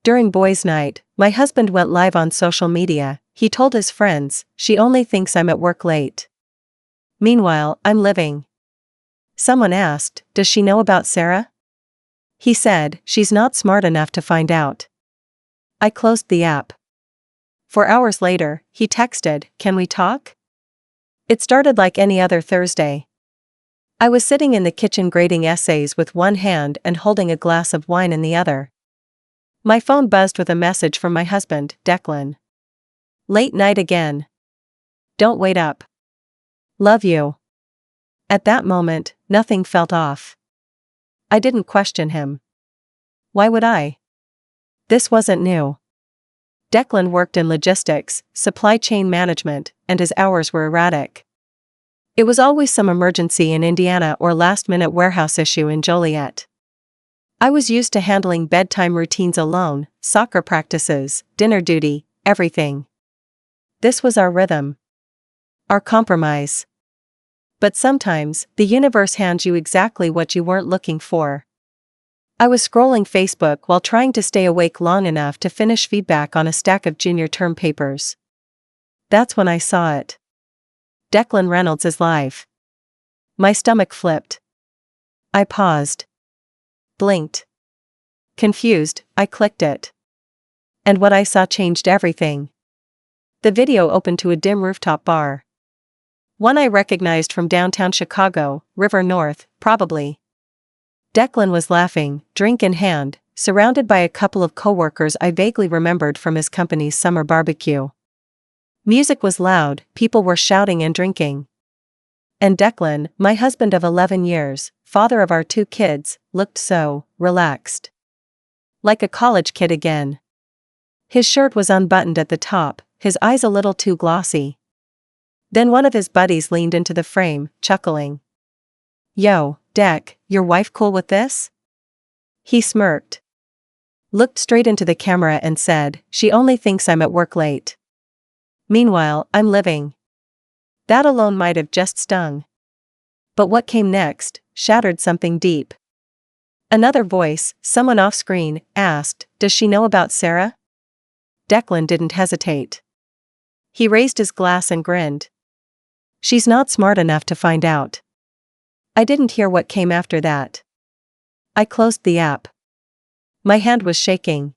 During boys' night, my husband went live on social media. He told his friends, "She only thinks I'm at work late. Meanwhile, I'm living." Someone asked, "Does she know about Sarah?" He said, "She's not smart enough to find out." I closed the app. 4 hours later, he texted, "Can we talk?" It started like any other Thursday. I was sitting in the kitchen grading essays with one hand and holding a glass of wine in the other. My phone buzzed with a message from my husband, Declan. "Late night again. Don't wait up. Love you." At that moment, nothing felt off. I didn't question him. Why would I? This wasn't new. Declan worked in logistics, supply chain management, and his hours were erratic. It was always some emergency in Indiana or last-minute warehouse issue in Joliet. I was used to handling bedtime routines alone, soccer practices, dinner duty, everything. This was our rhythm. Our compromise. But sometimes, the universe hands you exactly what you weren't looking for. I was scrolling Facebook while trying to stay awake long enough to finish feedback on a stack of junior term papers. That's when I saw it. Declan Reynolds is live. My stomach flipped. I paused. Blinked. Confused, I clicked it. And what I saw changed everything. The video opened to a dim rooftop bar. One I recognized from downtown Chicago, River North, probably. Declan was laughing, drink in hand, surrounded by a couple of coworkers I vaguely remembered from his company's summer barbecue. Music was loud, people were shouting and drinking. And Declan, my husband of 11 years, father of our 2 kids, looked so relaxed. Like a college kid again. His shirt was unbuttoned at the top, his eyes a little too glossy. Then one of his buddies leaned into the frame, chuckling. "Yo, Dec, your wife cool with this?" He smirked. Looked straight into the camera and said, "She only thinks I'm at work late. Meanwhile, I'm living." That alone might have just stung. But what came next shattered something deep. Another voice, someone off-screen, asked, "Does she know about Sarah?" Declan didn't hesitate. He raised his glass and grinned. "She's not smart enough to find out." I didn't hear what came after that. I closed the app. My hand was shaking.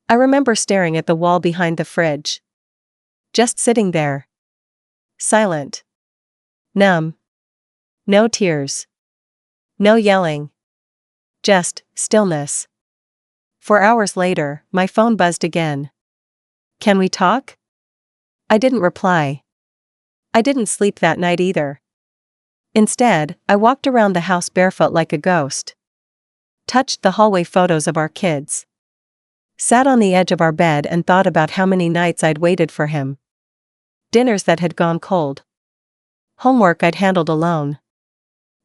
I remember staring at the wall behind the fridge. Just sitting there. Silent. Numb. No tears. No yelling. Just stillness. 4 hours later, my phone buzzed again. "Can we talk?" I didn't reply. I didn't sleep that night either. Instead, I walked around the house barefoot like a ghost. Touched the hallway photos of our kids. Sat on the edge of our bed and thought about how many nights I'd waited for him. Dinners that had gone cold. Homework I'd handled alone.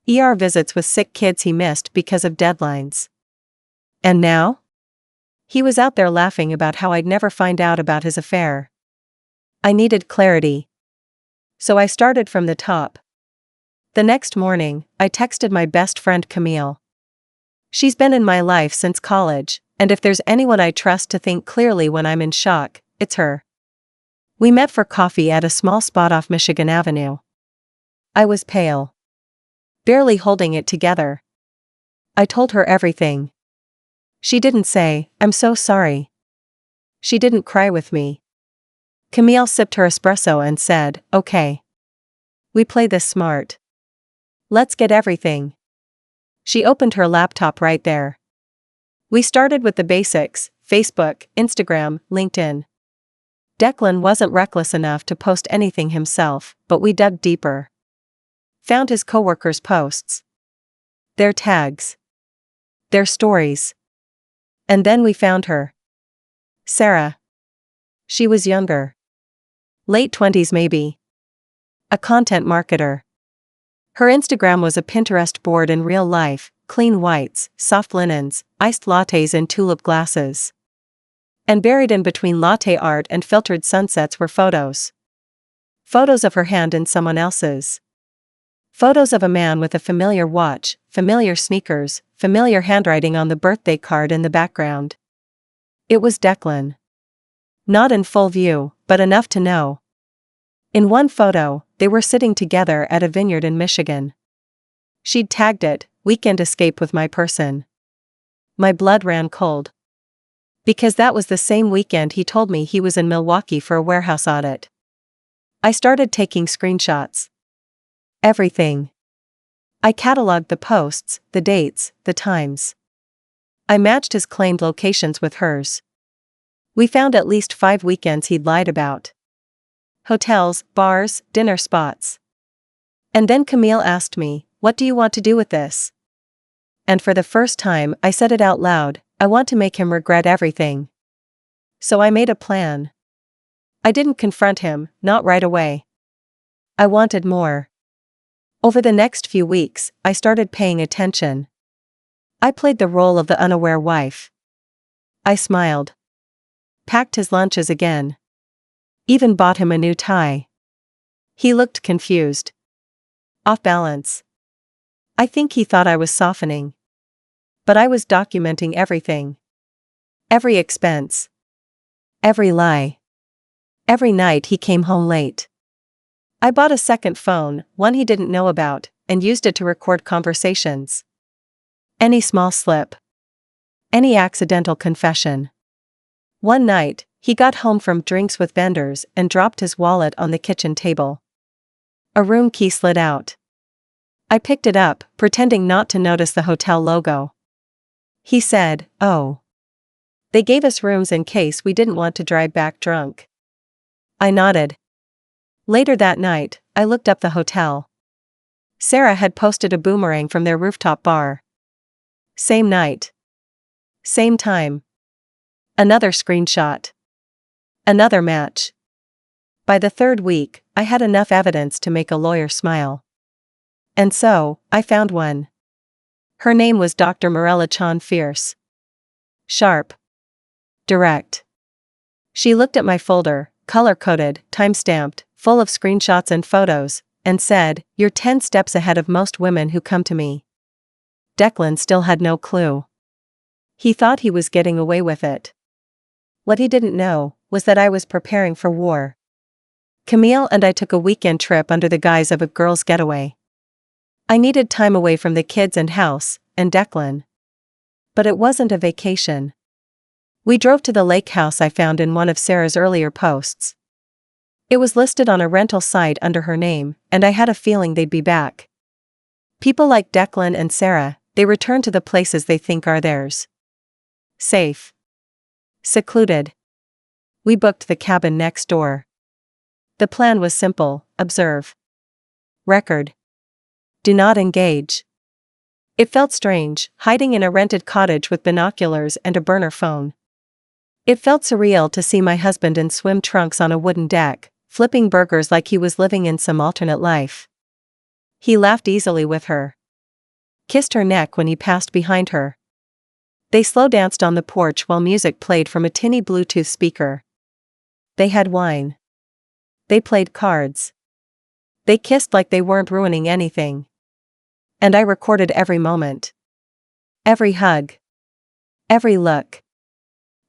ER visits with sick kids he missed because of deadlines. And now? He was out there laughing about how I'd never find out about his affair. I needed clarity. So I started from the top. The next morning, I texted my best friend Camille. She's been in my life since college, and if there's anyone I trust to think clearly when I'm in shock, it's her. We met for coffee at a small spot off Michigan Avenue. I was pale. Barely holding it together. I told her everything. She didn't say, "I'm so sorry." She didn't cry with me. Camille sipped her espresso and said, "Okay. We play this smart. Let's get everything." She opened her laptop right there. We started with the basics: Facebook, Instagram, LinkedIn. Declan wasn't reckless enough to post anything himself, but we dug deeper. Found his coworkers' posts. Their tags. Their stories. And then we found her. Sarah. She was younger. Late 20s maybe. A content marketer. Her Instagram was a Pinterest board in real life: clean whites, soft linens, iced lattes and tulip glasses. And buried in between latte art and filtered sunsets were photos. Photos of her hand in someone else's. Photos of a man with a familiar watch, familiar sneakers, familiar handwriting on the birthday card in the background. It was Declan. Not in full view, but enough to know. In one photo, they were sitting together at a vineyard in Michigan. She'd tagged it, "Weekend Escape with my person." My blood ran cold. Because that was the same weekend he told me he was in Milwaukee for a warehouse audit. I started taking screenshots. Everything. I cataloged the posts, the dates, the times. I matched his claimed locations with hers. We found at least 5 weekends he'd lied about. Hotels, bars, dinner spots. And then Camille asked me, "What do you want to do with this?" And for the first time I said it out loud, I want to make him regret everything. So I made a plan. I didn't confront him, not right away. I wanted more. Over the next few weeks, I started paying attention. I played the role of the unaware wife. I smiled. Packed his lunches again. Even bought him a new tie. He looked confused. Off balance. I think he thought I was softening. But I was documenting everything. Every expense. Every lie. Every night he came home late. I bought a second phone, one he didn't know about, and used it to record conversations. Any small slip. Any accidental confession. One night, he got home from drinks with vendors and dropped his wallet on the kitchen table. A room key slid out. I picked it up, pretending not to notice the hotel logo. He said, "Oh. They gave us rooms in case we didn't want to drive back drunk." I nodded. Later that night, I looked up the hotel. Sarah had posted a boomerang from their rooftop bar. Same night. Same time. Another screenshot. Another match. By the third week, I had enough evidence to make a lawyer smile. And so, I found one. Her name was Dr. Morella Chan Fierce. Sharp. Direct. She looked at my folder, color-coded, time-stamped, full of screenshots and photos, and said, "You're 10 steps ahead of most women who come to me." Declan still had no clue. He thought he was getting away with it. What he didn't know was that I was preparing for war. Camille and I took a weekend trip under the guise of a girls' getaway. I needed time away from the kids and house, and Declan. But it wasn't a vacation. We drove to the lake house I found in one of Sarah's earlier posts. It was listed on a rental site under her name, and I had a feeling they'd be back. People like Declan and Sarah, they return to the places they think are theirs. Safe. Secluded. We booked the cabin next door. The plan was simple: observe. Record. Do not engage. It felt strange, hiding in a rented cottage with binoculars and a burner phone. It felt surreal to see my husband in swim trunks on a wooden deck, flipping burgers like he was living in some alternate life. He laughed easily with her. Kissed her neck when he passed behind her. They slow danced on the porch while music played from a tinny Bluetooth speaker. They had wine. They played cards. They kissed like they weren't ruining anything. And I recorded every moment. Every hug. Every look.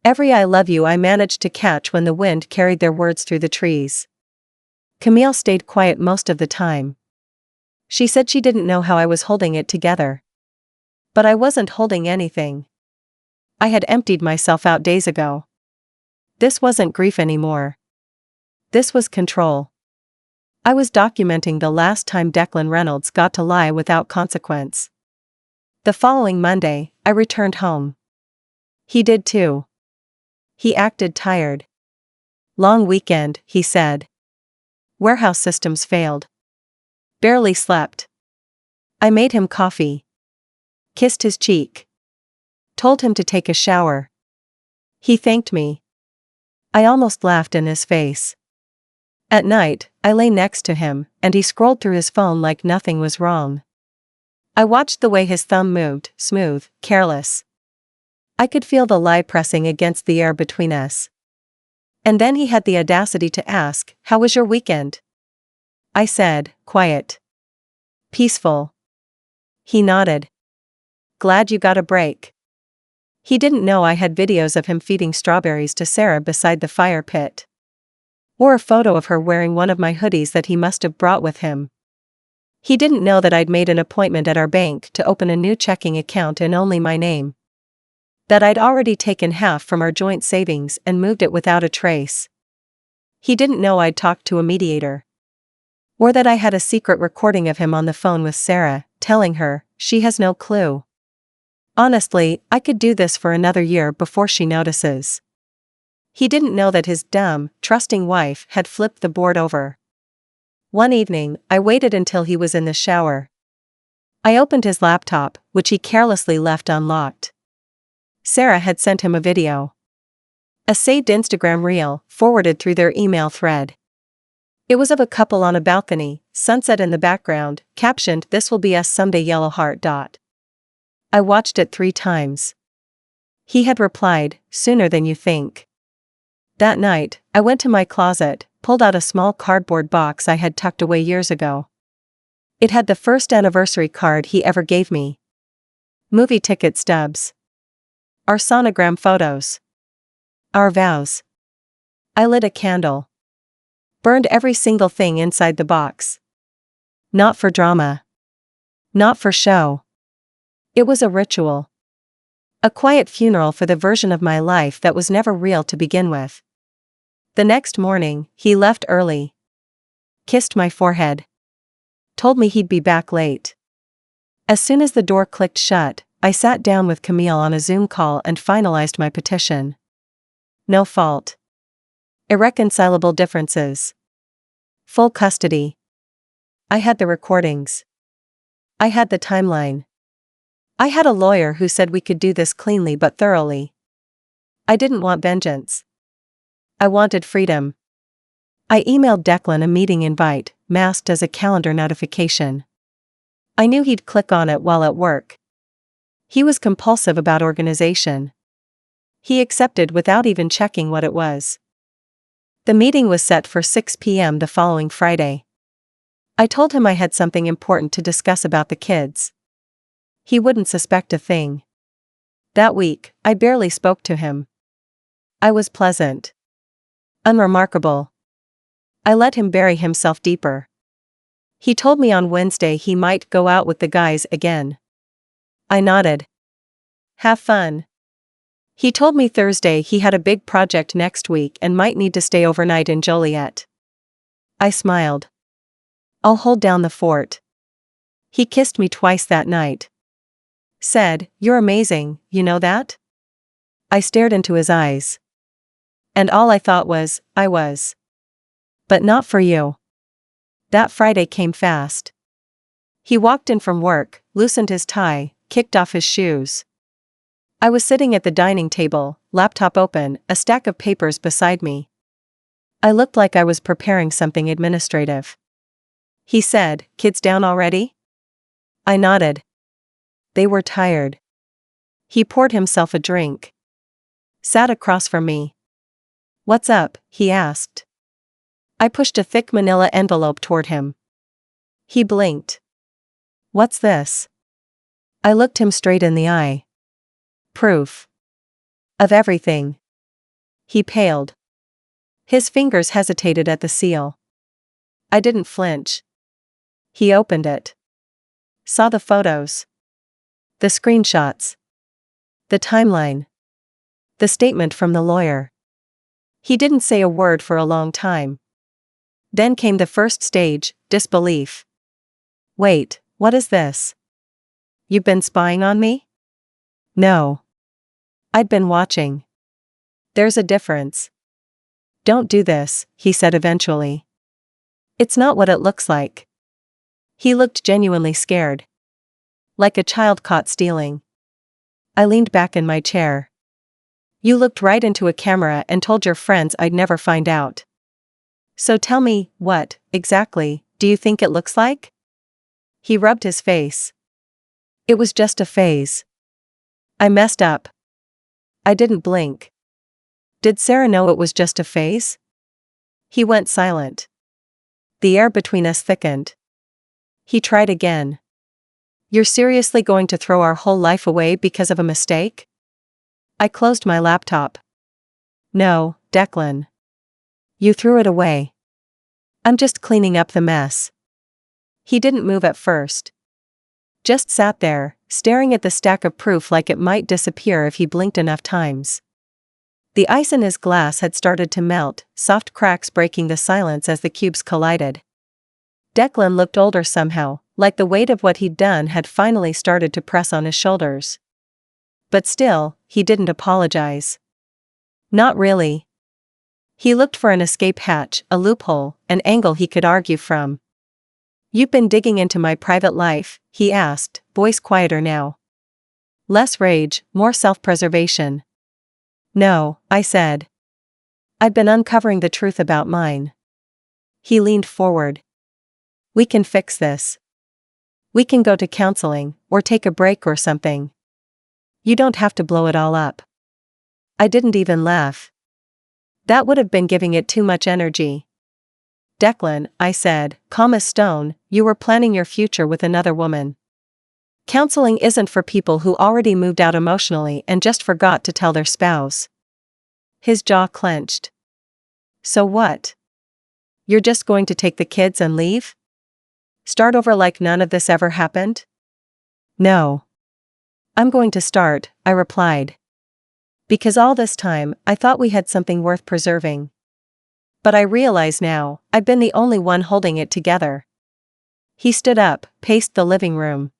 Every "I love you" I managed to catch when the wind carried their words through the trees. Camille stayed quiet most of the time. She said she didn't know how I was holding it together. But I wasn't holding anything. I had emptied myself out days ago. This wasn't grief anymore. This was control. I was documenting the last time Declan Reynolds got to lie without consequence. The following Monday, I returned home. He did too. He acted tired. Long weekend, he said. Warehouse systems failed. Barely slept. I made him coffee. Kissed his cheek. Told him to take a shower. He thanked me. I almost laughed in his face. At night, I lay next to him, and he scrolled through his phone like nothing was wrong. I watched the way his thumb moved, smooth, careless. I could feel the lie pressing against the air between us. And then he had the audacity to ask, "How was your weekend?" I said, "Quiet. Peaceful." He nodded. "Glad you got a break." He didn't know I had videos of him feeding strawberries to Sarah beside the fire pit. Or a photo of her wearing one of my hoodies that he must have brought with him. He didn't know that I'd made an appointment at our bank to open a new checking account in only my name. That I'd already taken half from our joint savings and moved it without a trace. He didn't know I'd talked to a mediator. Or that I had a secret recording of him on the phone with Sarah, telling her, she has no clue. Honestly, I could do this for another year before she notices. He didn't know that his dumb, trusting wife had flipped the board over. One evening, I waited until he was in the shower. I opened his laptop, which he carelessly left unlocked. Sarah had sent him a video. A saved Instagram reel, forwarded through their email thread. It was of a couple on a balcony, sunset in the background, captioned, "This will be us someday, yellow heart." I watched it 3 times. He had replied, "Sooner than you think." That night, I went to my closet, pulled out a small cardboard box I had tucked away years ago. It had the first anniversary card he ever gave me. Movie ticket stubs. Our sonogram photos. Our vows. I lit a candle. Burned every single thing inside the box. Not for drama. Not for show. It was a ritual. A quiet funeral for the version of my life that was never real to begin with. The next morning, he left early. Kissed my forehead. Told me he'd be back late. As soon as the door clicked shut, I sat down with Camille on a Zoom call and finalized my petition. No fault. Irreconcilable differences. Full custody. I had the recordings. I had the timeline. I had a lawyer who said we could do this cleanly but thoroughly. I didn't want vengeance. I wanted freedom. I emailed Declan a meeting invite, masked as a calendar notification. I knew he'd click on it while at work. He was compulsive about organization. He accepted without even checking what it was. The meeting was set for 6 p.m. the following Friday. I told him I had something important to discuss about the kids. He wouldn't suspect a thing. That week, I barely spoke to him. I was pleasant. Unremarkable. I let him bury himself deeper. He told me on Wednesday he might go out with the guys again. I nodded. Have fun. He told me Thursday he had a big project next week and might need to stay overnight in Joliet. I smiled. I'll hold down the fort. He kissed me twice that night. Said, "You're amazing, you know that?" I stared into his eyes. And all I thought was, I was. But not for you. That Friday came fast. He walked in from work, loosened his tie, kicked off his shoes. I was sitting at the dining table, laptop open, a stack of papers beside me. I looked like I was preparing something administrative. He said, "Kids down already?" I nodded. They were tired. He poured himself a drink. Sat across from me. "What's up?" he asked. I pushed a thick manila envelope toward him. He blinked. "What's this?" I looked him straight in the eye. "Proof. Of everything." He paled. His fingers hesitated at the seal. I didn't flinch. He opened it. Saw the photos. The screenshots. The timeline. The statement from the lawyer. He didn't say a word for a long time. Then came the first stage, disbelief. "Wait, what is this? You've been spying on me?" "No. I'd been watching." "There's a difference." "Don't do this," he said eventually. "It's not what it looks like." He looked genuinely scared. Like a child caught stealing. I leaned back in my chair. "You looked right into a camera and told your friends I'd never find out. So tell me, what, exactly, do you think it looks like?" He rubbed his face. "It was just a phase. I messed up." I didn't blink. Did Sarah know it was just a phase? He went silent. The air between us thickened. He tried again. "You're seriously going to throw our whole life away because of a mistake?" I closed my laptop. No, Declan. You threw it away. I'm just cleaning up the mess. He didn't move at first. Just sat there, staring at the stack of proof like it might disappear if he blinked enough times. The ice in his glass had started to melt, soft cracks breaking the silence as the cubes collided. Declan looked older somehow, like the weight of what he'd done had finally started to press on his shoulders. But still, he didn't apologize. Not really. He looked for an escape hatch, a loophole, an angle he could argue from. "You've been digging into my private life," he asked, voice quieter now. Less rage, more self-preservation. "No," I said. "I've been uncovering the truth about mine." He leaned forward. "We can fix this. We can go to counseling, or take a break or something. You don't have to blow it all up." I didn't even laugh. That would have been giving it too much energy. "Declan," I said, calm as stone, "you were planning your future with another woman. Counseling isn't for people who already moved out emotionally and just forgot to tell their spouse." His jaw clenched. "So what? You're just going to take the kids and leave? Start over like none of this ever happened?" "No. I'm going to start," I replied. "Because all this time, I thought we had something worth preserving. But I realize now, I've been the only one holding it together." He stood up, paced the living room.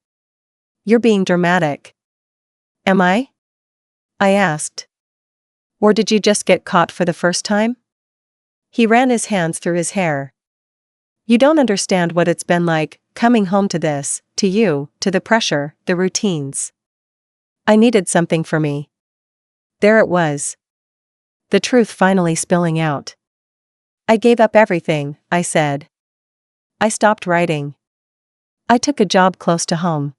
"You're being dramatic." "Am I?" I asked. "Or did you just get caught for the first time?" He ran his hands through his hair. "You don't understand what it's been like, coming home to this, to you, to the pressure, the routines. I needed something for me." There it was. The truth finally spilling out. "I gave up everything," I said. "I stopped writing. I took a job close to home.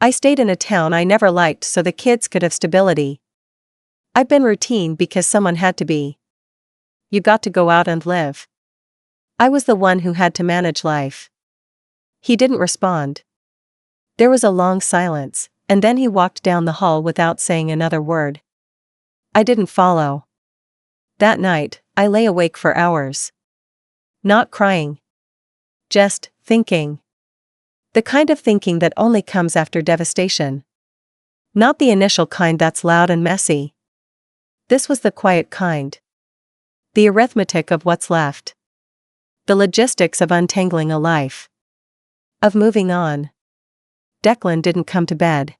I stayed in a town I never liked so the kids could have stability. I've been routine because someone had to be. You got to go out and live." I was the one who had to manage life. He didn't respond. There was a long silence, and then he walked down the hall without saying another word. I didn't follow. That night, I lay awake for hours. Not crying. Just thinking. The kind of thinking that only comes after devastation. Not the initial kind that's loud and messy. This was the quiet kind. The arithmetic of what's left. The logistics of untangling a life. Of moving on. Declan didn't come to bed.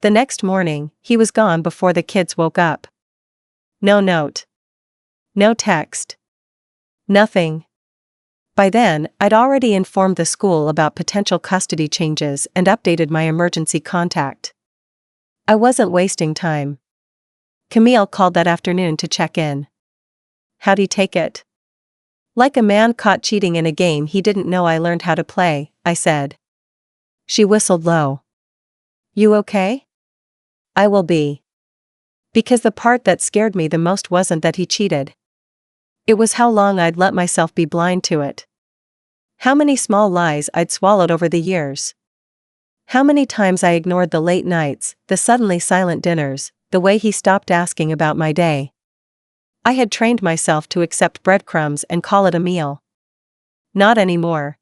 The next morning, he was gone before the kids woke up. No note. No text. Nothing. By then, I'd already informed the school about potential custody changes and updated my emergency contact. I wasn't wasting time. Camille called that afternoon to check in. "How'd he take it?" "Like a man caught cheating in a game he didn't know I learned how to play," I said. She whistled low. "You okay?" "I will be." Because the part that scared me the most wasn't that he cheated. It was how long I'd let myself be blind to it. How many small lies I'd swallowed over the years. How many times I ignored the late nights, the suddenly silent dinners, the way he stopped asking about my day. I had trained myself to accept breadcrumbs and call it a meal. Not anymore.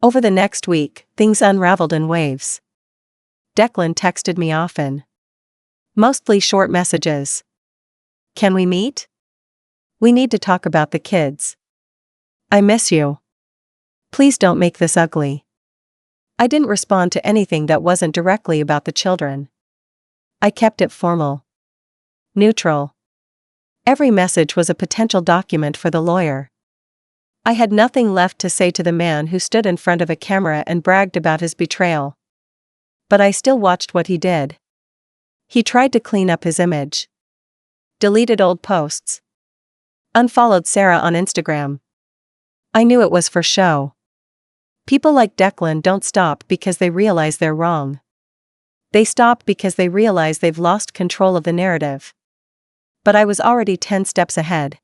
Over the next week, things unraveled in waves. Declan texted me often. Mostly short messages. "Can we meet? We need to talk about the kids. I miss you. Please don't make this ugly." I didn't respond to anything that wasn't directly about the children. I kept it formal. Neutral. Every message was a potential document for the lawyer. I had nothing left to say to the man who stood in front of a camera and bragged about his betrayal. But I still watched what he did. He tried to clean up his image. Deleted old posts. Unfollowed Sarah on Instagram. I knew it was for show. People like Declan don't stop because they realize they're wrong. They stop because they realize they've lost control of the narrative. But I was already 10 steps ahead.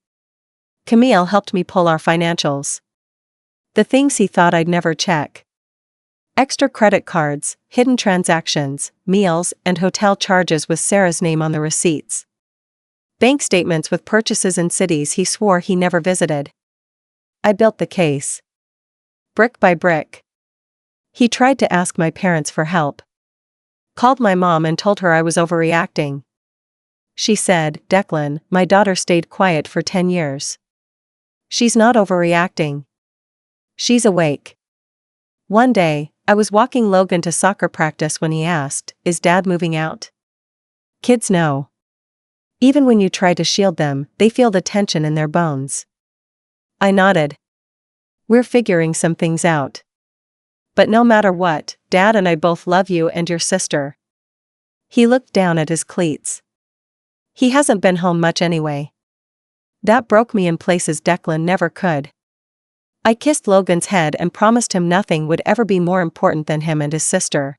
Camille helped me pull our financials. The things he thought I'd never check. Extra credit cards, hidden transactions, meals, and hotel charges with Sarah's name on the receipts. Bank statements with purchases in cities he swore he never visited. I built the case. Brick by brick. He tried to ask my parents for help. Called my mom and told her I was overreacting. She said, "Declan, my daughter stayed quiet for 10 years. She's not overreacting. She's awake." One day, I was walking Logan to soccer practice when he asked, "Is Dad moving out?" Kids know. Even when you try to shield them, they feel the tension in their bones. I nodded. "We're figuring some things out. But no matter what, Dad and I both love you and your sister." He looked down at his cleats. "He hasn't been home much anyway." That broke me in places Declan never could. I kissed Logan's head and promised him nothing would ever be more important than him and his sister.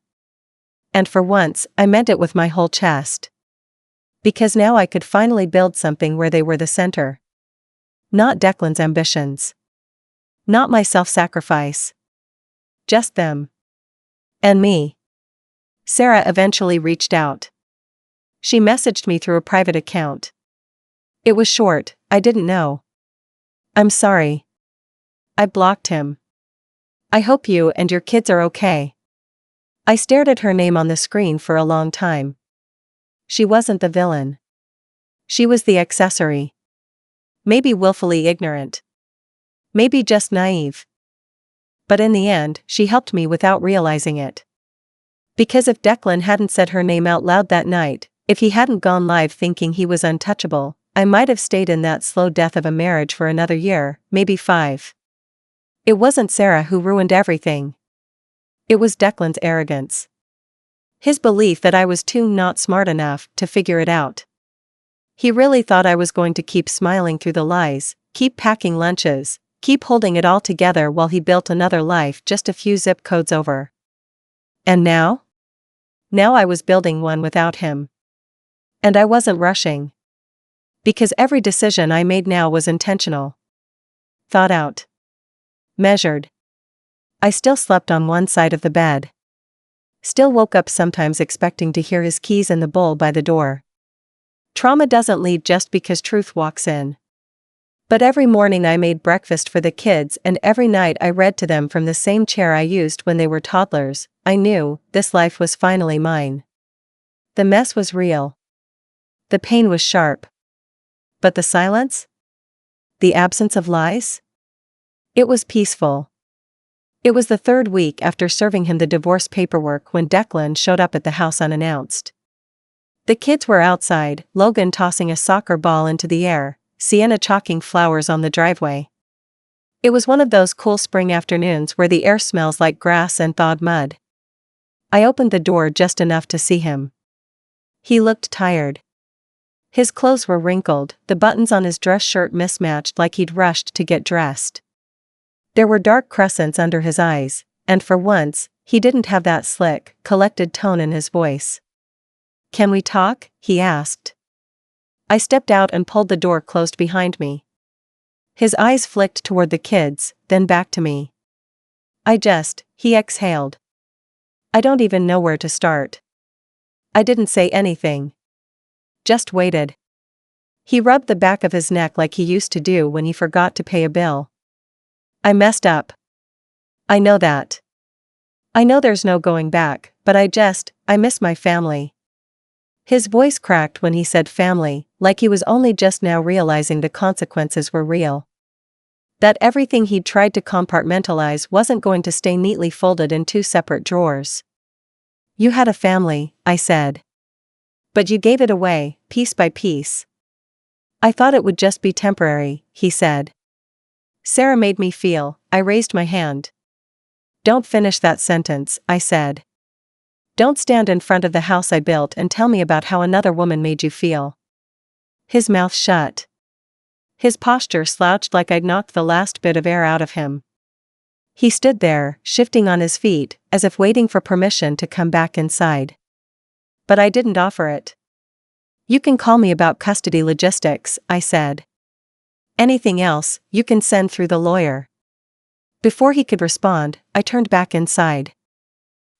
And for once, I meant it with my whole chest. Because now I could finally build something where they were the center. Not Declan's ambitions. Not my self-sacrifice. Just them. And me. Sarah eventually reached out. She messaged me through a private account. It was short, "I didn't know. I'm sorry." I blocked him. "I hope you and your kids are okay." I stared at her name on the screen for a long time. She wasn't the villain. She was the accessory. Maybe willfully ignorant. Maybe just naive. But in the end, she helped me without realizing it. Because if Declan hadn't said her name out loud that night, if he hadn't gone live thinking he was untouchable, I might have stayed in that slow death of a marriage for another year, maybe 5. It wasn't Sarah who ruined everything. It was Declan's arrogance. His belief that I was too not smart enough to figure it out. He really thought I was going to keep smiling through the lies, keep packing lunches, keep holding it all together while he built another life just a few zip codes over. And now? Now I was building one without him. And I wasn't rushing. Because every decision I made now was intentional. Thought out. Measured. I still slept on one side of the bed. Still woke up sometimes expecting to hear his keys in the bowl by the door. Trauma doesn't leave just because truth walks in. But every morning I made breakfast for the kids and every night I read to them from the same chair I used when they were toddlers. I knew this life was finally mine. The mess was real. The pain was sharp. But the silence? The absence of lies? It was peaceful. It was the 3rd week after serving him the divorce paperwork when Declan showed up at the house unannounced. The kids were outside, Logan tossing a soccer ball into the air, Sienna chalking flowers on the driveway. It was one of those cool spring afternoons where the air smells like grass and thawed mud. I opened the door just enough to see him. He looked tired. His clothes were wrinkled, the buttons on his dress shirt mismatched like he'd rushed to get dressed. There were dark crescents under his eyes, and for once, he didn't have that slick, collected tone in his voice. "Can we talk?" he asked. I stepped out and pulled the door closed behind me. His eyes flicked toward the kids, then back to me. He exhaled. "I don't even know where to start." I didn't say anything. Just waited. He rubbed the back of his neck like he used to do when he forgot to pay a bill. "I messed up. I know that. I know there's no going back, but I miss my family." His voice cracked when he said family, like he was only just now realizing the consequences were real. That everything he'd tried to compartmentalize wasn't going to stay neatly folded in 2 separate drawers. "You had a family," I said. "But you gave it away, piece by piece." "I thought it would just be temporary," he said. Sarah made me feel. I raised my hand. "Don't finish that sentence," I said. "Don't stand in front of the house I built and tell me about how another woman made you feel." His mouth shut. His posture slouched like I'd knocked the last bit of air out of him. He stood there, shifting on his feet, as if waiting for permission to come back inside. But I didn't offer it. "You can call me about custody logistics," I said. "Anything else, you can send through the lawyer." Before he could respond, I turned back inside.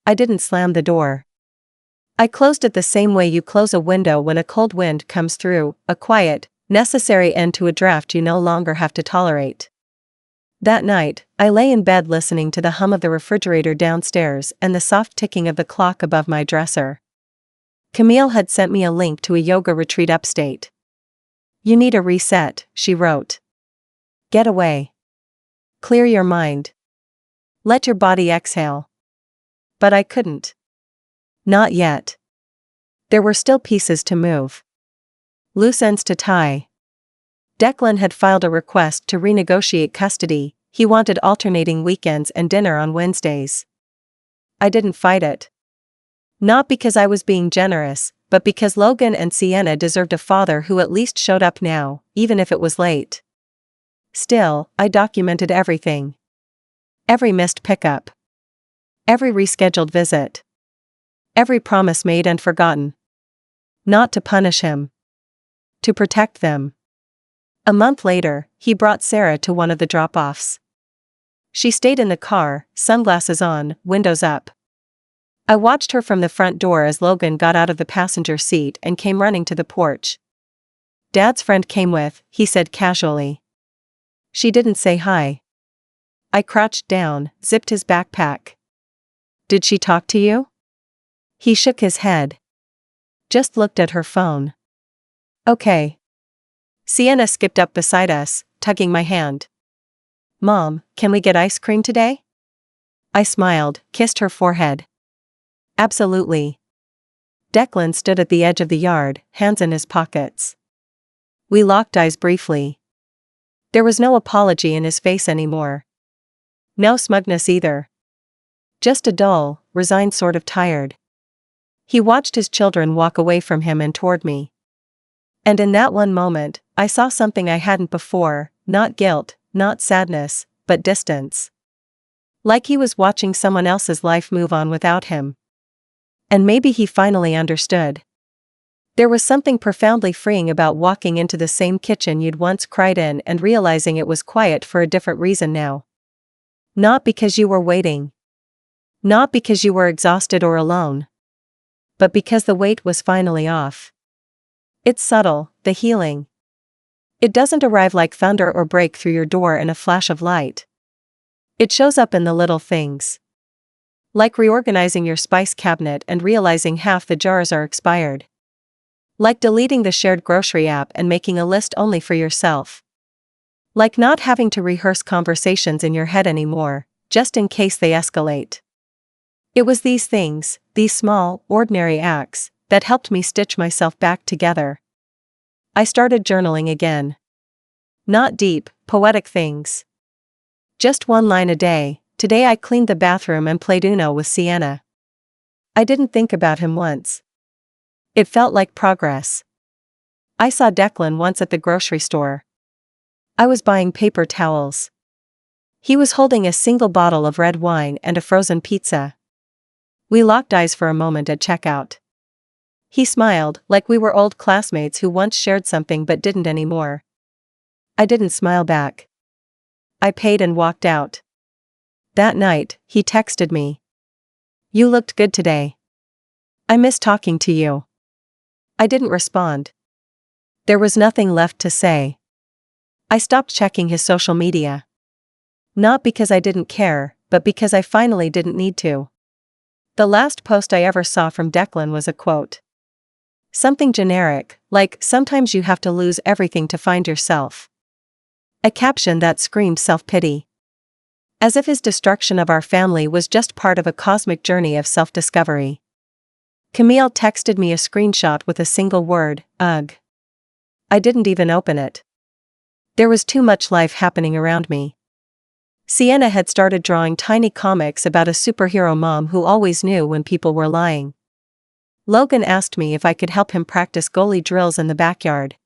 I didn't slam the door. I closed it the same way you close a window when a cold wind comes through, a quiet, necessary end to a draft you no longer have to tolerate. That night, I lay in bed listening to the hum of the refrigerator downstairs and the soft ticking of the clock above my dresser. Camille had sent me a link to a yoga retreat upstate. "You need a reset," she wrote. "Get away. Clear your mind. Let your body exhale." But I couldn't. Not yet. There were still pieces to move. Loose ends to tie. Declan had filed a request to renegotiate custody. He wanted alternating weekends and dinner on Wednesdays. I didn't fight it. Not because I was being generous, but because Logan and Sienna deserved a father who at least showed up now, even if it was late. Still, I documented everything. Every missed pickup. Every rescheduled visit. Every promise made and forgotten. Not to punish him. To protect them. A month later, he brought Sarah to one of the drop-offs. She stayed in the car, sunglasses on, windows up. I watched her from the front door as Logan got out of the passenger seat and came running to the porch. "Dad's friend came with," he said casually. She didn't say hi. I crouched down, zipped his backpack. "Did she talk to you?" He shook his head. Just looked at her phone. "Okay." Sienna skipped up beside us, tugging my hand. "Mom, can we get ice cream today?" I smiled, kissed her forehead. "Absolutely." Declan stood at the edge of the yard, hands in his pockets. We locked eyes briefly. There was no apology in his face anymore. No smugness either. Just a dull, resigned sort of tired. He watched his children walk away from him and toward me. And in that one moment, I saw something I hadn't before, not guilt, not sadness, but distance. Like he was watching someone else's life move on without him. And maybe he finally understood. There was something profoundly freeing about walking into the same kitchen you'd once cried in and realizing it was quiet for a different reason now. Not because you were waiting. Not because you were exhausted or alone. But because the weight was finally off. It's subtle, the healing. It doesn't arrive like thunder or break through your door in a flash of light. It shows up in the little things. Like reorganizing your spice cabinet and realizing half the jars are expired. Like deleting the shared grocery app and making a list only for yourself. Like not having to rehearse conversations in your head anymore, just in case they escalate. It was these things, these small, ordinary acts, that helped me stitch myself back together. I started journaling again. Not deep, poetic things. Just one line a day. Today I cleaned the bathroom and played Uno with Sienna. I didn't think about him once. It felt like progress. I saw Declan once at the grocery store. I was buying paper towels. He was holding a single bottle of red wine and a frozen pizza. We locked eyes for a moment at checkout. He smiled, like we were old classmates who once shared something but didn't anymore. I didn't smile back. I paid and walked out. That night, he texted me. "You looked good today. I miss talking to you." I didn't respond. There was nothing left to say. I stopped checking his social media. Not because I didn't care, but because I finally didn't need to. The last post I ever saw from Declan was a quote. Something generic, like, "Sometimes you have to lose everything to find yourself." A caption that screamed self-pity. As if his destruction of our family was just part of a cosmic journey of self-discovery. Camille texted me a screenshot with a single word, "Ugh." I didn't even open it. There was too much life happening around me. Sienna had started drawing tiny comics about a superhero mom who always knew when people were lying. Logan asked me if I could help him practice goalie drills in the backyard.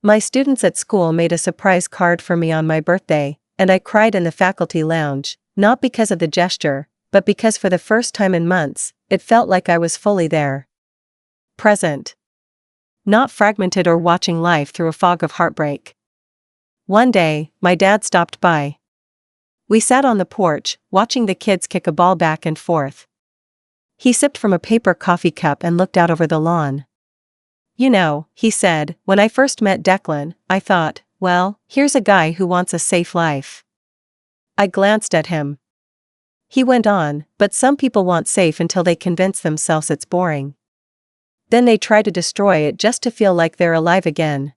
My students at school made a surprise card for me on my birthday, and I cried in the faculty lounge, not because of the gesture, but because for the first time in months, it felt like I was fully there. Present. Not fragmented or watching life through a fog of heartbreak. One day, my dad stopped by. We sat on the porch, watching the kids kick a ball back and forth. He sipped from a paper coffee cup and looked out over the lawn. You know, he said, when I first met Declan, I thought, well, here's a guy who wants a safe life. I glanced at him. He went on, but some people want safe until they convince themselves it's boring. Then they try to destroy it just to feel like they're alive again.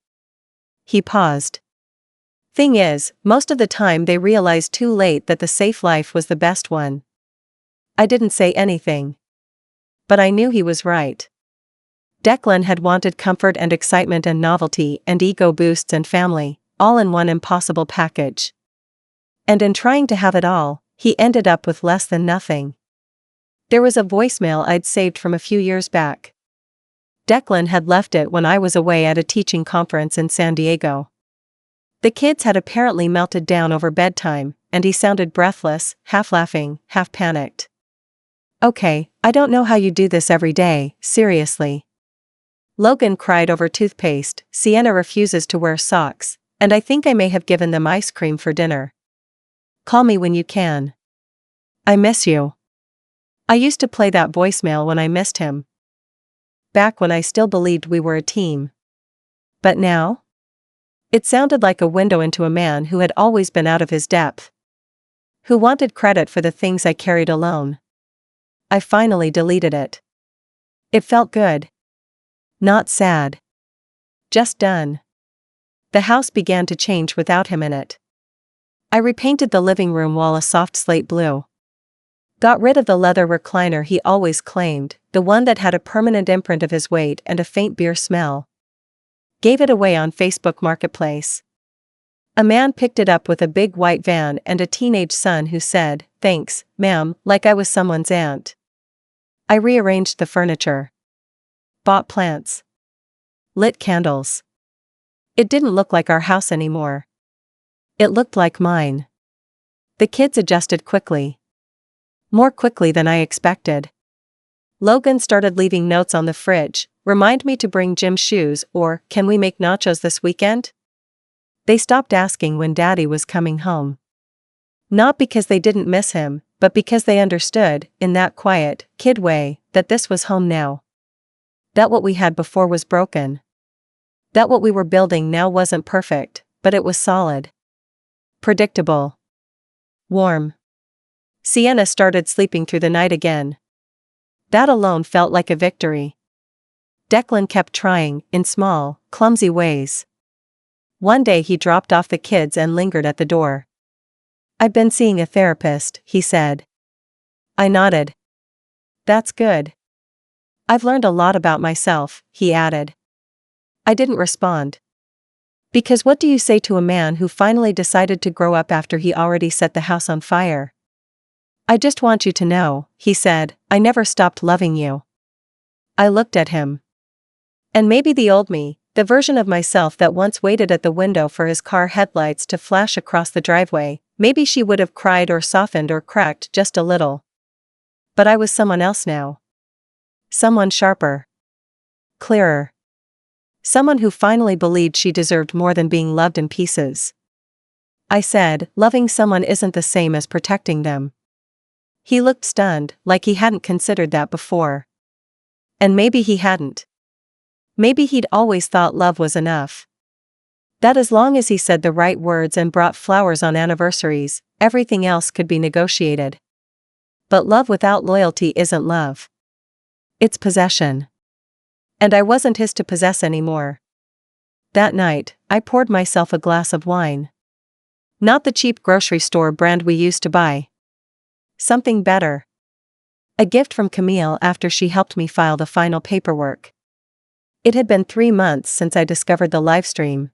He paused. Thing is, most of the time they realize too late that the safe life was the best one. I didn't say anything. But I knew he was right. Declan had wanted comfort and excitement and novelty and ego boosts and family, all in one impossible package. And in trying to have it all, he ended up with less than nothing. There was a voicemail I'd saved from a few years back. Declan had left it when I was away at a teaching conference in San Diego. The kids had apparently melted down over bedtime, and he sounded breathless, half laughing, half panicked. Okay, I don't know how you do this every day, seriously. Logan cried over toothpaste, Sienna refuses to wear socks, and I think I may have given them ice cream for dinner. Call me when you can. I miss you. I used to play that voicemail when I missed him. Back when I still believed we were a team. But now? It sounded like a window into a man who had always been out of his depth. Who wanted credit for the things I carried alone. I finally deleted it. It felt good. Not sad. Just done. The house began to change without him in it. I repainted the living room wall a soft slate blue. Got rid of the leather recliner he always claimed, the one that had a permanent imprint of his weight and a faint beer smell. Gave it away on Facebook Marketplace. A man picked it up with a big white van and a teenage son who said, "Thanks, ma'am," like I was someone's aunt. I rearranged the furniture. Bought plants. Lit candles. It didn't look like our house anymore. It looked like mine. The kids adjusted quickly. More quickly than I expected. Logan started leaving notes on the fridge, "Remind me to bring Jim's shoes," or "Can we make nachos this weekend?" They stopped asking when Daddy was coming home. Not because they didn't miss him, but because they understood, in that quiet, kid way, that this was home now. That what we had before was broken. That what we were building now wasn't perfect, but it was solid. Predictable. Warm. Sienna started sleeping through the night again. That alone felt like a victory. Declan kept trying, in small, clumsy ways. One day he dropped off the kids and lingered at the door. "I've been seeing a therapist," he said. I nodded. "That's good. I've learned a lot about myself," he added. I didn't respond. Because what do you say to a man who finally decided to grow up after he already set the house on fire? "I just want you to know," he said, "I never stopped loving you." I looked at him. And maybe the old me, the version of myself that once waited at the window for his car headlights to flash across the driveway, maybe she would have cried or softened or cracked just a little. But I was someone else now. Someone sharper. Clearer. Someone who finally believed she deserved more than being loved in pieces. I said, "Loving someone isn't the same as protecting them." He looked stunned, like he hadn't considered that before. And maybe he hadn't. Maybe he'd always thought love was enough. That as long as he said the right words and brought flowers on anniversaries, everything else could be negotiated. But love without loyalty isn't love. It's possession. And I wasn't his to possess anymore. That night, I poured myself a glass of wine. Not the cheap grocery store brand we used to buy. Something better. A gift from Camille after she helped me file the final paperwork. It had been 3 months since I discovered the livestream.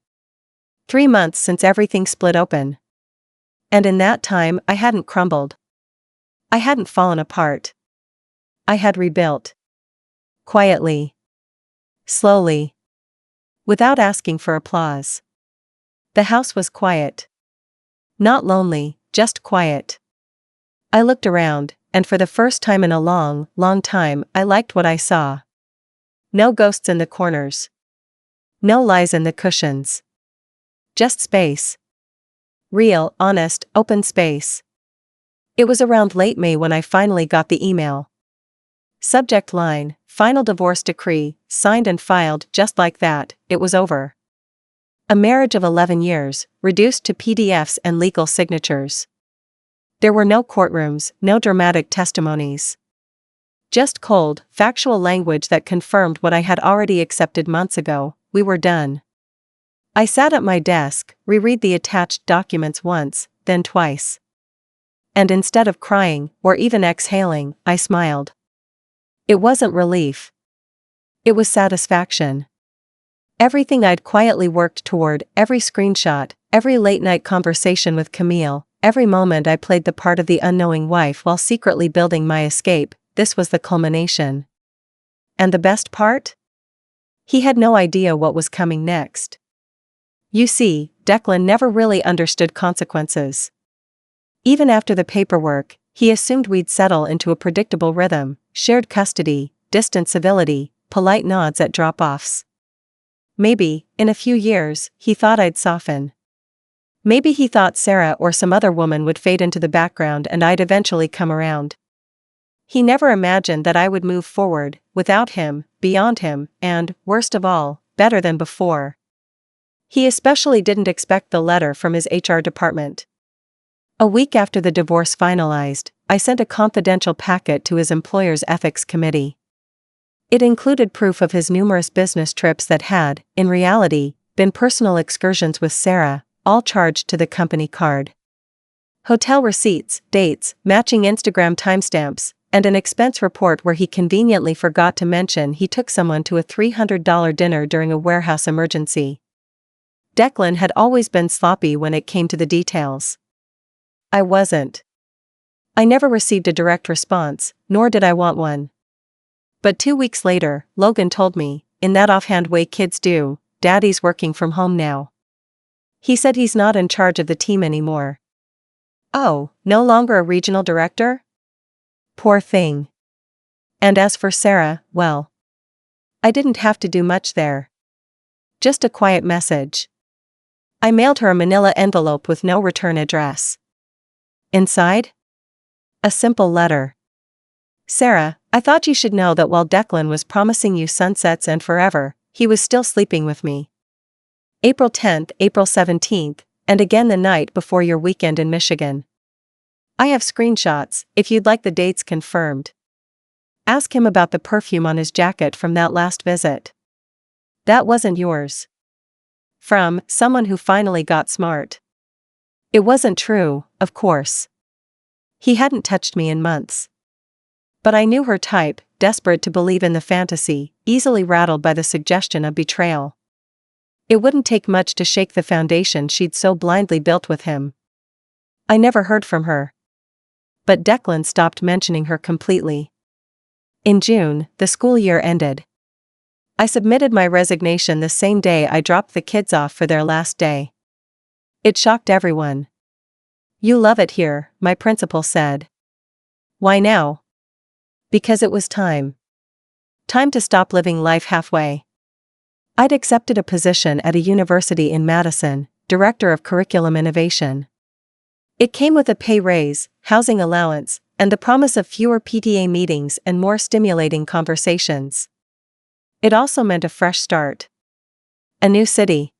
3 months since everything split open. And in that time I hadn't crumbled. I hadn't fallen apart. I had rebuilt. Quietly. Slowly. Without asking for applause. The house was quiet. Not lonely, just quiet. I looked around, and for the first time in a long, long time, I liked what I saw. No ghosts in the corners. No lies in the cushions. Just space. Real, honest, open space. It was around late May when I finally got the email. Subject line, final divorce decree, signed and filed. Just like that, it was over. A marriage of 11 years, reduced to PDFs and legal signatures. There were no courtrooms, no dramatic testimonies. Just cold, factual language that confirmed what I had already accepted months ago. We were done. I sat at my desk, reread the attached documents once, then twice. And instead of crying, or even exhaling, I smiled. It wasn't relief. It was satisfaction. Everything I'd quietly worked toward, every screenshot, every late-night conversation with Camille, every moment I played the part of the unknowing wife while secretly building my escape, this was the culmination. And the best part? He had no idea what was coming next. You see, Declan never really understood consequences. Even after the paperwork, he assumed we'd settle into a predictable rhythm, shared custody, distant civility, polite nods at drop-offs. Maybe, in a few years, he thought I'd soften. Maybe he thought Sarah or some other woman would fade into the background and I'd eventually come around. He never imagined that I would move forward, without him, beyond him, and, worst of all, better than before. He especially didn't expect the letter from his HR department. A week after the divorce finalized, I sent a confidential packet to his employer's ethics committee. It included proof of his numerous business trips that had, in reality, been personal excursions with Sarah, all charged to the company card. Hotel receipts, dates, matching Instagram timestamps, and an expense report where he conveniently forgot to mention he took someone to a $300 dinner during a warehouse emergency. Declan had always been sloppy when it came to the details. I wasn't. I never received a direct response, nor did I want one. But 2 weeks later, Logan told me, in that offhand way kids do, Daddy's working from home now. He said he's not in charge of the team anymore. Oh, no longer a regional director? Poor thing. And as for Sarah, well, I didn't have to do much there. Just a quiet message. I mailed her a manila envelope with no return address. Inside? A simple letter. Sarah, I thought you should know that while Declan was promising you sunsets and forever, he was still sleeping with me. April 10th, April 17th, and again the night before your weekend in Michigan. I have screenshots, if you'd like the dates confirmed. Ask him about the perfume on his jacket from that last visit. That wasn't yours. From someone who finally got smart. It wasn't true, of course. He hadn't touched me in months. But I knew her type, desperate to believe in the fantasy, easily rattled by the suggestion of betrayal. It wouldn't take much to shake the foundation she'd so blindly built with him. I never heard from her. But Declan stopped mentioning her completely. In June, the school year ended. I submitted my resignation the same day I dropped the kids off for their last day. It shocked everyone. You love it here, my principal said. Why now? Because it was time. Time to stop living life halfway. I'd accepted a position at a university in Madison, director of curriculum innovation. It came with a pay raise, housing allowance, and the promise of fewer PTA meetings and more stimulating conversations. It also meant a fresh start. A new city.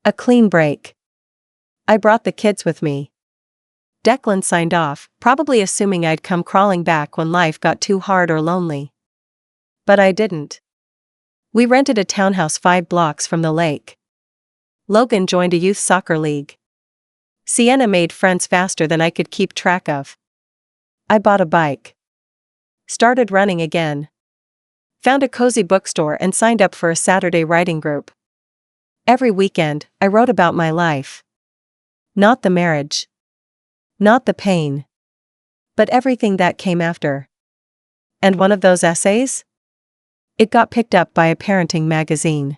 A clean break. I brought the kids with me. Declan signed off, probably assuming I'd come crawling back when life got too hard or lonely. But I didn't. We rented a townhouse 5 blocks from the lake. Logan joined a youth soccer league. Sienna made friends faster than I could keep track of. I bought a bike. Started running again. Found a cozy bookstore and signed up for a Saturday writing group. Every weekend, I wrote about my life. Not the marriage. Not the pain. But everything that came after. And one of those essays? It got picked up by a parenting magazine.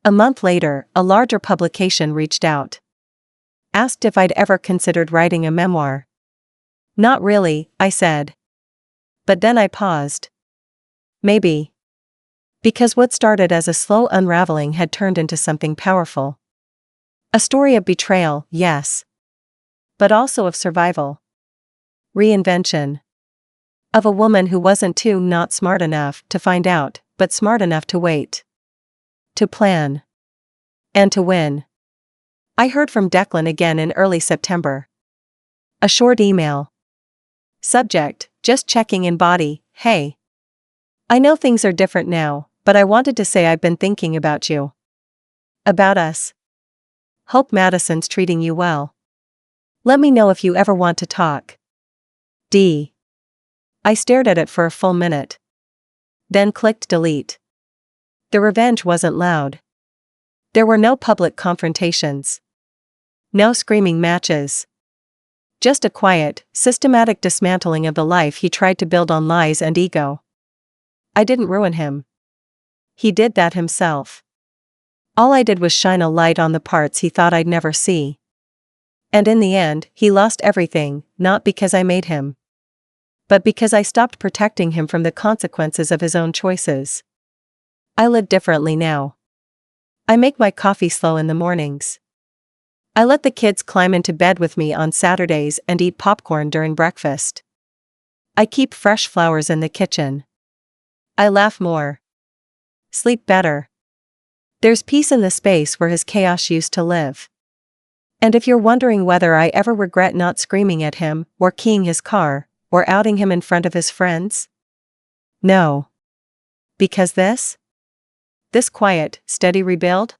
A month later, a larger publication reached out. Asked if I'd ever considered writing a memoir. Not really, I said. But then I paused. Maybe. Because what started as a slow unraveling had turned into something powerful. A story of betrayal, yes. But also of survival. Reinvention. Of a woman who wasn't too not smart enough to find out, but smart enough to wait. To plan. And to win. I heard from Declan again in early September. A short email. Subject, just checking in body, hey. I know things are different now, but I wanted to say I've been thinking about you. About us. Hope Madison's treating you well. Let me know if you ever want to talk. D. I stared at it for a full minute. Then clicked delete. The revenge wasn't loud. There were no public confrontations. No screaming matches. Just a quiet, systematic dismantling of the life he tried to build on lies and ego. I didn't ruin him. He did that himself. All I did was shine a light on the parts he thought I'd never see. And in the end, he lost everything, not because I made him, but because I stopped protecting him from the consequences of his own choices. I live differently now. I make my coffee slow in the mornings. I let the kids climb into bed with me on Saturdays and eat popcorn during breakfast. I keep fresh flowers in the kitchen. I laugh more. Sleep better. There's peace in the space where his chaos used to live. And if you're wondering whether I ever regret not screaming at him, or keying his car, or outing him in front of his friends? No. Because this quiet, steady rebuild?